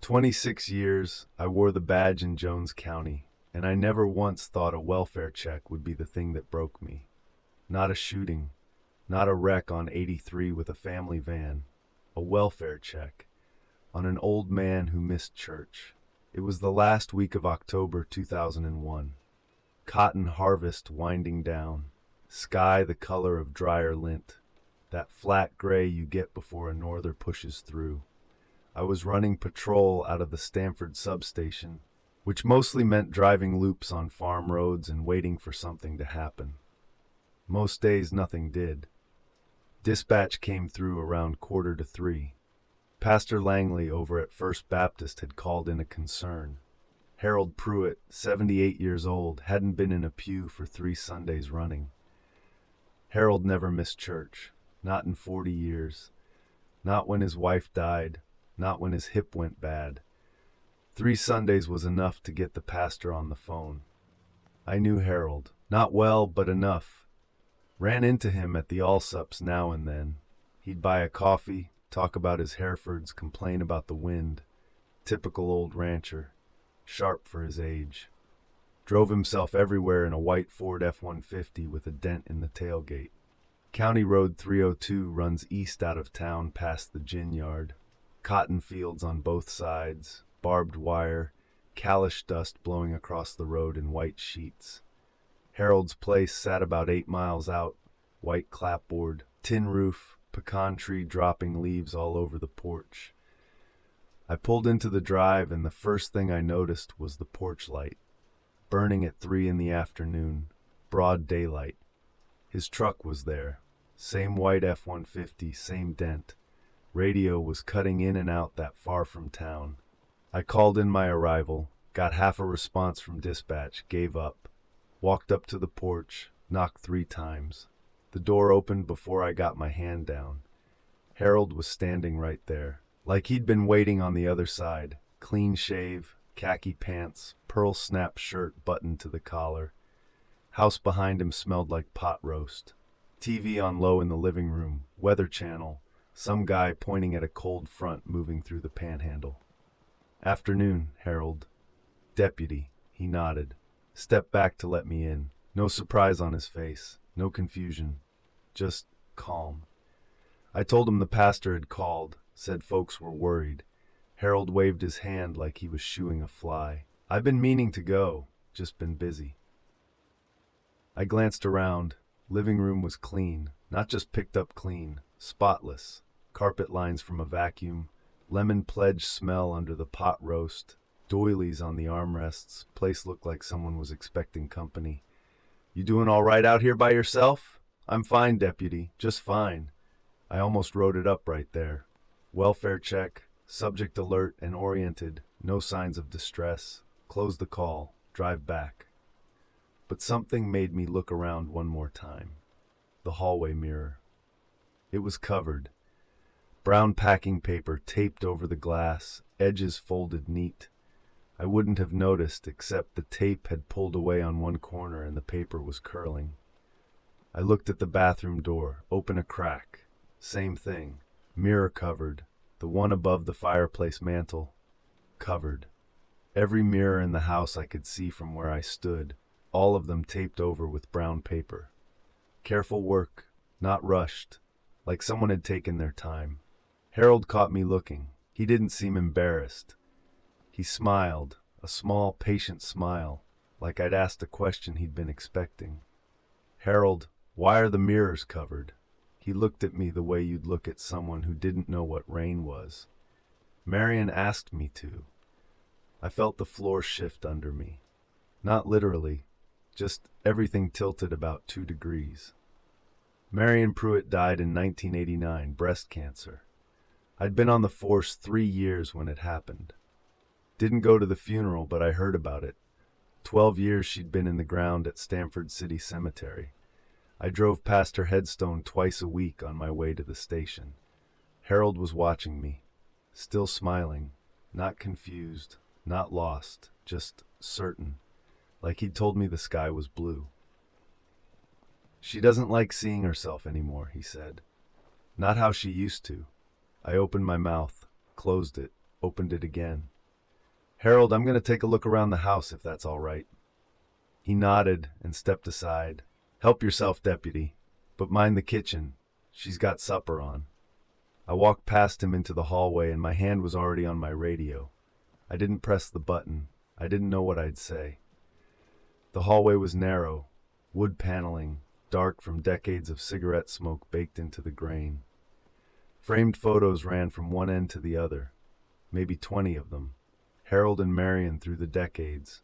26 years, I wore the badge in Jones County, and I never once thought a welfare check would be the thing that broke me. Not a shooting, not a wreck on 83 with a family van. A welfare check on an old man who missed church. It was the last week of October 2001. Cotton harvest winding down. Sky the color of drier lint. That flat gray you get before a norther pushes through. I was running patrol out of the Stamford substation, which mostly meant driving loops on farm roads and waiting for something to happen. Most days nothing did. Dispatch came through around 2:45. Pastor Langley over at First Baptist had called in a concern. Harold Pruitt, 78 years old, hadn't been in a pew for 3 Sundays running. Harold never missed church, not in 40 years, not when his wife died, not when his hip went bad. 3 Sundays was enough to get the pastor on the phone. I knew Harold, not well, but enough. Ran into him at the Allsups now and then. He'd buy a coffee, talk about his Herefords, complain about the wind. Typical old rancher, sharp for his age. Drove himself everywhere in a white Ford F-150 with a dent in the tailgate. County Road 302 runs east out of town past the gin yard. Cotton fields on both sides, barbed wire, Kalish dust blowing across the road in white sheets. Harold's place sat about 8 miles out, white clapboard, tin roof, pecan tree dropping leaves all over the porch. I pulled into the drive and the first thing I noticed was the porch light, burning at 3 in the afternoon, broad daylight. His truck was there, same white F-150, same dent. Radio was cutting in and out that far from town. I called in my arrival, got half a response from dispatch, gave up. Walked up to the porch, knocked 3 times. The door opened before I got my hand down. Harold was standing right there, like he'd been waiting on the other side. Clean shave, khaki pants, pearl snap shirt buttoned to the collar. House behind him smelled like pot roast. TV on low in the living room, Weather Channel, some guy pointing at a cold front moving through the panhandle. "Afternoon, Harold." "Deputy," he nodded. Stepped back to let me in. No surprise on his face, no confusion, just calm. I told him the pastor had called, said folks were worried. Harold waved his hand like he was shooing a fly. "I've been meaning to go, just been busy." I glanced around. Living room was clean, not just picked up clean, spotless. Carpet lines from a vacuum, lemon pledge smell under the pot roast, doilies on the armrests. Place looked like someone was expecting company. "You doing all right out here by yourself?" "I'm fine, deputy, just fine." I almost wrote it up right there. Welfare check, subject alert and oriented, no signs of distress. Close the call, drive back. But something made me look around one more time. The hallway mirror. It was covered. Brown packing paper taped over the glass, edges folded neat. I wouldn't have noticed except the tape had pulled away on one corner and the paper was curling. I looked at the bathroom door, open a crack. Same thing. Mirror covered. The one above the fireplace mantel. Covered. Every mirror in the house I could see from where I stood, all of them taped over with brown paper. Careful work, not rushed, like someone had taken their time. Harold caught me looking. He didn't seem embarrassed. He smiled, a small, patient smile, like I'd asked a question he'd been expecting. "Harold, why are the mirrors covered?" He looked at me the way you'd look at someone who didn't know what rain was. "Marion asked me to." I felt the floor shift under me. Not literally, just everything tilted about 2 degrees. Marion Pruitt died in 1989, breast cancer. I'd been on the force 3 years when it happened. Didn't go to the funeral, but I heard about it. 12 years she'd been in the ground at Stamford City Cemetery. I drove past her headstone twice a week on my way to the station. Harold was watching me, still smiling, not confused, not lost, just certain, like he'd told me the sky was blue. "She doesn't like seeing herself anymore," he said. "Not how she used to." I opened my mouth, closed it, opened it again. Harold, I'm going to take a look around the house if that's all right. He nodded and stepped aside. Help yourself, deputy, but mind the kitchen. She's got supper on. I walked past him into the hallway and my hand was already on my radio. I didn't press the button. I didn't know what I'd say. The hallway was narrow, wood paneling, dark from decades of cigarette smoke baked into the grain. Framed photos ran from one end to the other, maybe 20 of them. Harold and Marion through the decades.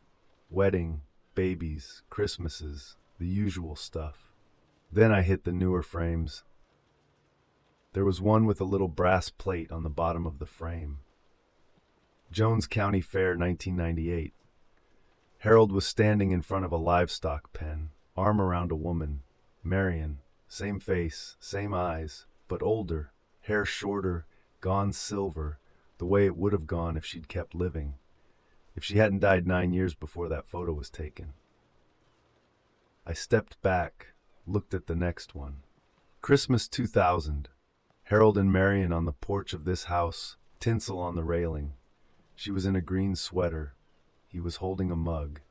Wedding, babies, Christmases, the usual stuff. Then I hit the newer frames. There was one with a little brass plate on the bottom of the frame. Jones County Fair, 1998. Harold was standing in front of a livestock pen, arm around a woman. Marion, same face, same eyes, but older, hair shorter, gone silver, the way it would have gone if she'd kept living, if she hadn't died 9 years before that photo was taken. I stepped back, looked at the next one. Christmas 2000. Harold and Marion on the porch of this house, tinsel on the railing. She was in a green sweater. He was holding a mug,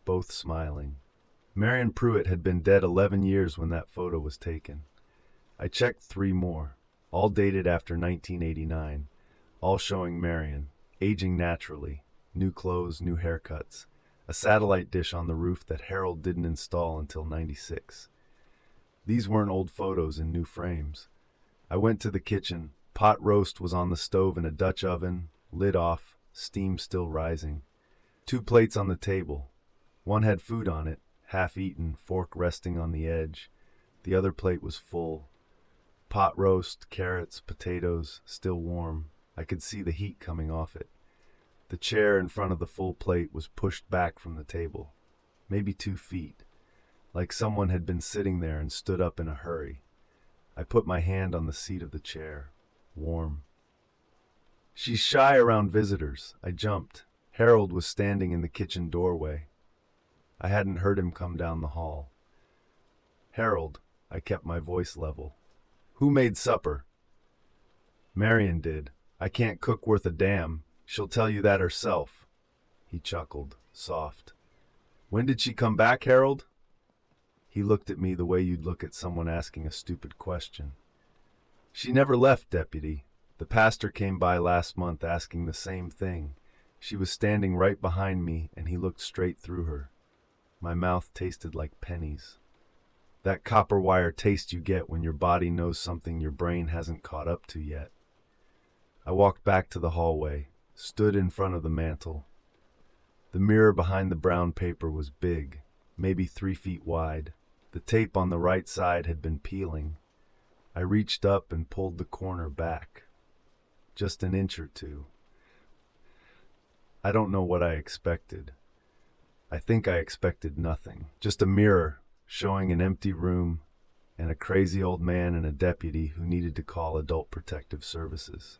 both smiling. Marion Pruitt had been dead 11 years when that photo was taken. I checked 3 more, all dated after 1989, all showing Marion, aging naturally, new clothes, new haircuts, a satellite dish on the roof that Harold didn't install until 96. These weren't old photos in new frames. I went to the kitchen. Pot roast was on the stove in a Dutch oven, lid off, steam still rising. 2 plates on the table. One had food on it, half eaten, fork resting on the edge. The other plate was full. Pot roast, carrots, potatoes, still warm. I could see the heat coming off it. The chair in front of the full plate was pushed back from the table, maybe 2 feet, like someone had been sitting there and stood up in a hurry. I put my hand on the seat of the chair, warm. She's shy around visitors. I jumped. Harold was standing in the kitchen doorway. I hadn't heard him come down the hall. Harold, I kept my voice level. Who made supper? Marion did. I can't cook worth a damn. She'll tell you that herself. He chuckled, soft. When did she come back, Harold? He looked at me the way you'd look at someone asking a stupid question. She never left, deputy. The pastor came by last month asking the same thing. She was standing right behind me, and he looked straight through her. My mouth tasted like pennies. That copper wire taste you get when your body knows something your brain hasn't caught up to yet. I walked back to the hallway, stood in front of the mantel. The mirror behind the brown paper was big, maybe 3 feet wide. The tape on the right side had been peeling. I reached up and pulled the corner back. Just an inch or 2. I don't know what I expected. I think I expected nothing. Just a mirror showing an empty room and a crazy old man and a deputy who needed to call Adult Protective Services.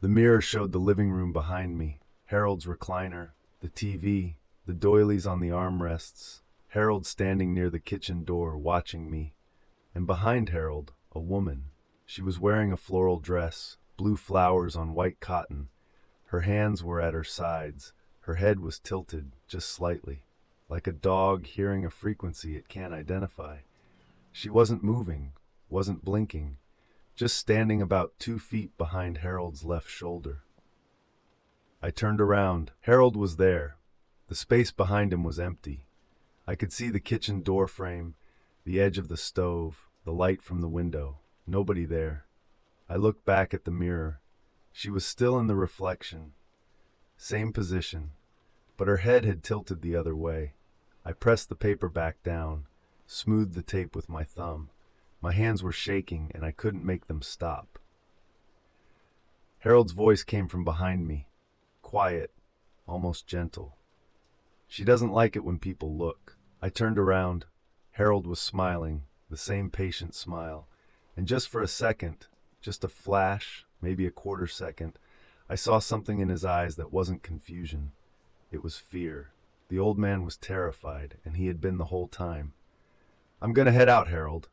The mirror showed the living room behind me, Harold's recliner, the TV, the doilies on the armrests, Harold standing near the kitchen door watching me, and behind Harold, a woman. She was wearing a floral dress, blue flowers on white cotton. Her hands were at her sides. Her head was tilted, just slightly, like a dog hearing a frequency it can't identify. She wasn't moving, wasn't blinking, just standing about 2 feet behind Harold's left shoulder. I turned around. Harold was there. The space behind him was empty. I could see the kitchen door frame, the edge of the stove, the light from the window. Nobody there. I looked back at the mirror. She was still in the reflection. Same position, but her head had tilted the other way. I pressed the paper back down, smoothed the tape with my thumb. My hands were shaking and I couldn't make them stop. Harold's voice came from behind me, quiet, almost gentle. She doesn't like it when people look. I turned around. Harold was smiling, the same patient smile. And just for a second, just a flash, maybe a quarter second, I saw something in his eyes that wasn't confusion. It was fear. The old man was terrified, and he had been the whole time. I'm gonna head out, Harold.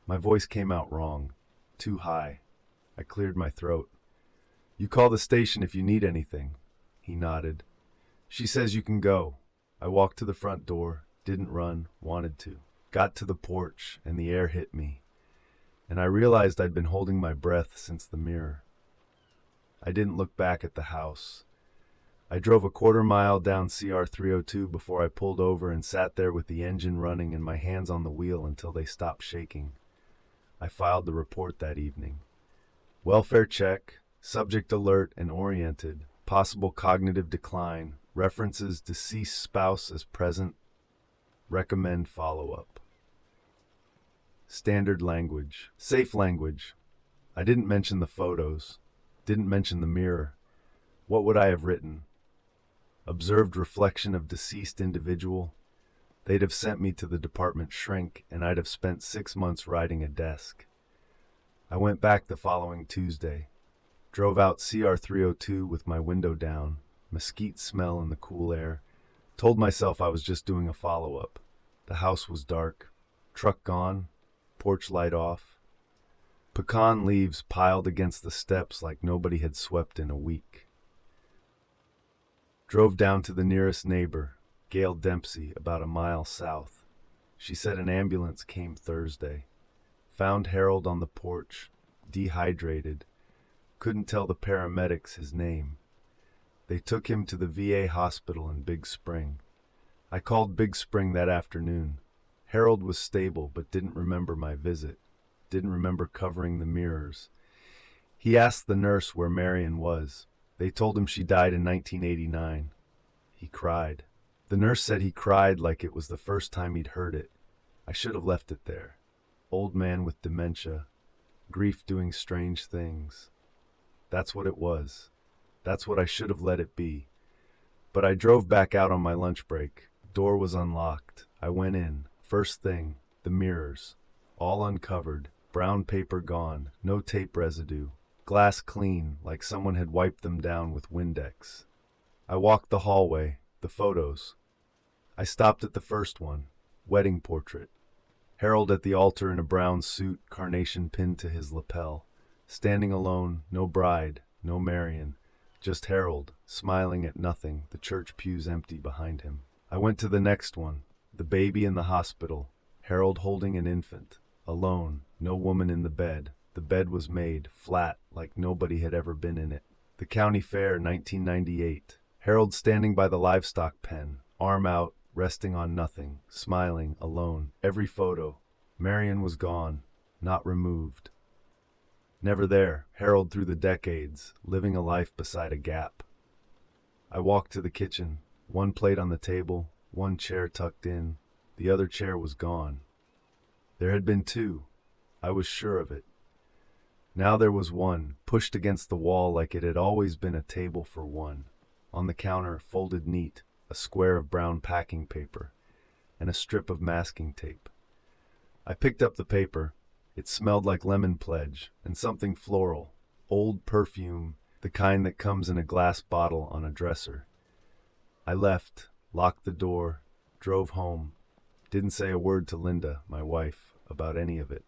My voice came out wrong, too high. I cleared my throat. You call the station if you need anything. He nodded. She says you can go. I walked to the front door, didn't run, wanted to. Got to the porch, and the air hit me. And I realized I'd been holding my breath since the mirror. I didn't look back at the house. I drove a quarter-mile down CR 302 before I pulled over and sat there with the engine running and my hands on the wheel until they stopped shaking. I filed the report that evening. Welfare check, subject alert and oriented, possible cognitive decline, references deceased spouse as present, recommend follow-up. Standard language, safe language. I didn't mention the photos, didn't mention the mirror. What would I have written? Observed reflection of deceased individual. They'd have sent me to the department shrink and I'd have spent 6 months riding a desk. I went back the following Tuesday. Drove out CR 302 with my window down, mesquite smell in the cool air. Told myself I was just doing a follow-up. The house was dark. Truck gone. Porch light off. Pecan leaves piled against the steps like nobody had swept in a week. Drove down to the nearest neighbor, Gail Dempsey, about a mile south. She said an ambulance came Thursday. Found Harold on the porch, dehydrated. Couldn't tell the paramedics his name. They took him to the VA hospital in Big Spring. I called Big Spring that afternoon. Harold was stable but didn't remember my visit. Didn't remember covering the mirrors. He asked the nurse where Marion was. They told him she died in 1989. He cried. The nurse said he cried like it was the first time he'd heard it. I should have left it there. Old man with dementia. Grief doing strange things. That's what it was. That's what I should have let it be. But I drove back out on my lunch break. Door was unlocked. I went in. First thing, the mirrors. All uncovered. Brown paper gone. No tape residue. Glass clean, like someone had wiped them down with Windex. I walked the hallway. The photos. I stopped at the first one. Wedding portrait. Harold at the altar in a brown suit, carnation pinned to his lapel. Standing alone, no bride, no Marion. Just Harold, smiling at nothing, the church pews empty behind him. I went to the next one. The baby in the hospital. Harold holding an infant. Alone, no woman in the bed. The bed was made, flat, like nobody had ever been in it. The county fair, 1998. Harold standing by the livestock pen, arm out, resting on nothing, smiling, alone. Every photo. Marion was gone, not removed. Never there, Harold through the decades, living a life beside a gap. I walked to the kitchen, one plate on the table, one chair tucked in. The other chair was gone. There had been two. I was sure of it. Now there was one, pushed against the wall like it had always been a table for one. On the counter, folded neat, a square of brown packing paper, and a strip of masking tape. I picked up the paper. It smelled like lemon pledge and something floral, old perfume, the kind that comes in a glass bottle on a dresser. I left, locked the door, drove home. Didn't say a word to Linda, my wife, about any of it.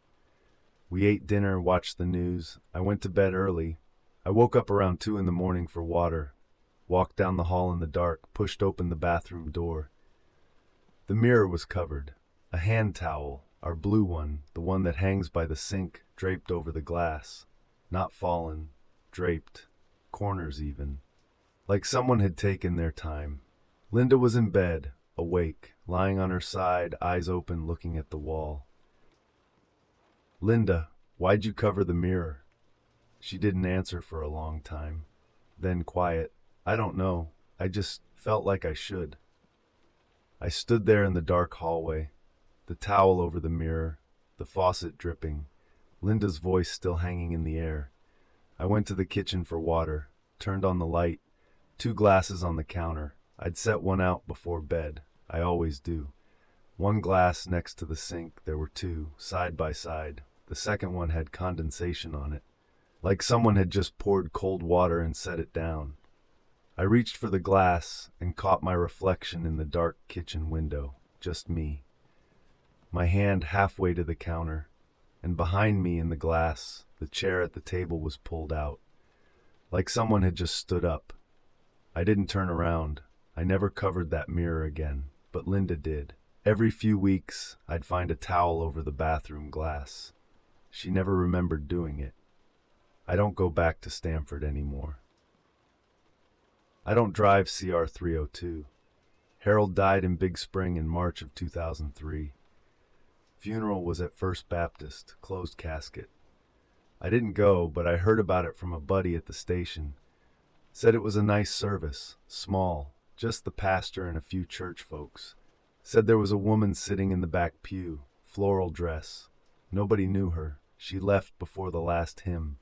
We ate dinner, watched the news. I went to bed early. I woke up around 2 in the morning for water. Walked down the hall in the dark, pushed open the bathroom door. The mirror was covered. A hand towel, our blue one, the one that hangs by the sink, draped over the glass. Not fallen, draped, corners even. Like someone had taken their time. Linda was in bed, awake, lying on her side, eyes open, looking at the wall. Linda, why'd you cover the mirror? She didn't answer for a long time. Then quiet. I don't know. I just felt like I should. I stood there in the dark hallway, the towel over the mirror, the faucet dripping, Linda's voice still hanging in the air. I went to the kitchen for water, turned on the light, 2 glasses on the counter. I'd set one out before bed. I always do. 1 glass next to the sink. There were 2, side by side. The second one had condensation on it, like someone had just poured cold water and set it down. I reached for the glass and caught my reflection in the dark kitchen window, just me. My hand halfway to the counter, and behind me in the glass, the chair at the table was pulled out. like someone had just stood up. I didn't turn around. I never covered that mirror again, but Linda did. Every few weeks, I'd find a towel over the bathroom glass. She never remembered doing it. I don't go back to Stamford anymore. I don't drive CR 302. Harold died in Big Spring in March of 2003. Funeral was at First Baptist, closed casket. I didn't go, but I heard about it from a buddy at the station. Said it was a nice service, small, just the pastor and a few church folks. Said there was a woman sitting in the back pew, floral dress. Nobody knew her. She left before the last hymn.